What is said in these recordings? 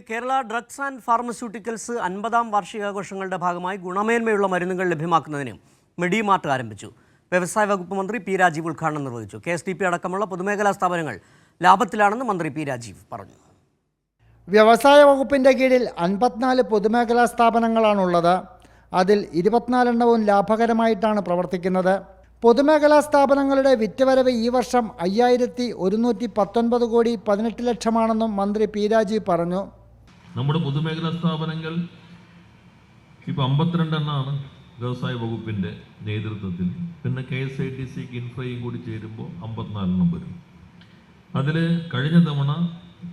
Kerala drugs and pharmaceuticals 50-ാം വാർഷികാഘോഷങ്ങളുടെ ഭാഗമായി ഗുണമേന്മയുള്ള മരുന്നുകൾ ലഭ്യമാക്കുന്നതിന് മെഡിമാർട്ട് ആരംഭിച്ചു. വ്യവസായ വകുപ്പ് മന്ത്രി പി രാജീവ് ഉദ്ഘാടനം നിർവഹിച്ചു. KSDP അടക്കമുള്ള പൊതുമേഖലാ സ്ഥാപനങ്ങൾ ലാഭത്തിലാണെന്ന് മന്ത്രി പി രാജീവ് പറഞ്ഞു. വ്യവസായ വകുപ്പിന്റെ കീഴിൽ 54 പൊതുമേഖലാ സ്ഥാപനങ്ങളാണുള്ളത്. അതിൽ 24 എണ്ണവും ലാഭകരമായിട്ടാണ് പ്രവർത്തിക്കുന്നത്. പൊതുമേഖലാ സ്ഥാപനങ്ങളുടെ വിറ്റുവരവ് ഈ വർഷം 5119 കോടി 18 ലക്ഷമാണെന്നും മന്ത്രി പി രാജീവ് പറഞ്ഞു. നമ്മുടെ പൊതുമേഖലാ സ്ഥാപനങ്ങൾ ഇപ്പോൾ 52 എണ്ണമാണ് വ്യവസായ വകുപ്പിൻ്റെ നേതൃത്വത്തിൽ. പിന്നെ KSIDC ഇൻഫ്രയും കൂടി ചേരുമ്പോൾ 54 എണ്ണം വരും. അതിൽ കഴിഞ്ഞ തവണ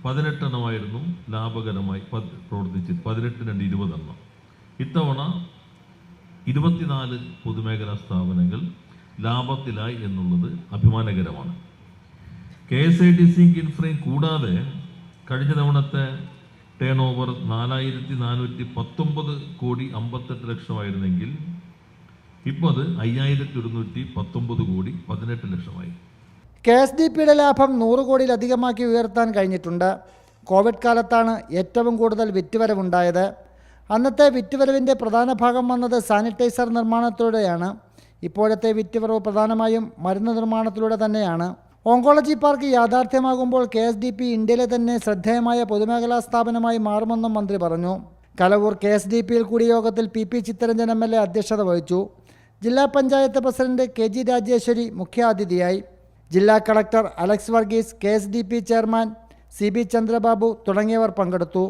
18 എണ്ണമായിരുന്നു ലാഭകരമായി പ്രവർത്തിച്ചത്, 18 20 എണ്ണം. ഇത്തവണ 24 പൊതുമേഖലാ സ്ഥാപനങ്ങൾ ലാഭത്തിലായി എന്നുള്ളത് അഭിമാനകരമാണ്. KSIDC ഇൻഫ്രയും കൂടാതെ കഴിഞ്ഞ തവണത്തെ ടേൺ ഓവർ 4419 കോടി 58 ലക്ഷമായിരുന്നെങ്കിൽ ഇപ്പോൾ അത് 5119 കോടി 18 ലക്ഷമായി. KSDPയുടെ ലാഭം 100 കോടിയിലധികമാക്കി ഉയർത്താൻ കഴിഞ്ഞിട്ടുണ്ട്. കോവിഡ് കാലത്താണ് ഏറ്റവും കൂടുതൽ വിറ്റുവരവുണ്ടായത്. അന്നത്തെ വിറ്റുവരവിൻ്റെ പ്രധാന ഭാഗം വന്നത് സാനിറ്റൈസർ നിർമ്മാണത്തിലൂടെയാണ്. ഇപ്പോഴത്തെ വിറ്റുവരവ് പ്രധാനമായും മരുന്ന് നിർമ്മാണത്തിലൂടെ തന്നെയാണ്. ഓങ്കോളജി പാർക്ക് യാഥാർത്ഥ്യമാകുമ്പോൾ KSDP ഇന്ത്യയിലെ തന്നെ ശ്രദ്ധേയമായ പൊതുമേഖലാ സ്ഥാപനമായി മാറുമെന്നും മന്ത്രി പറഞ്ഞു. കലവൂർ KSDPയിൽ കൂടിയ യോഗത്തിൽ PP ചിത്തരഞ്ജൻ MLA അധ്യക്ഷത വഹിച്ചു. ജില്ലാ പഞ്ചായത്ത് പ്രസിഡന്റ് KG രാജേശ്വരി മുഖ്യാതിഥിയായി. ജില്ലാ collector Alex Varghese, KSDP chairman CB Chandrababu തുടങ്ങിയവർ പങ്കെടുത്തു.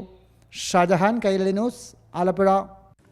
ഷാജഹാൻ, കൈരളി ന്യൂസ്, ആലപ്പുഴ.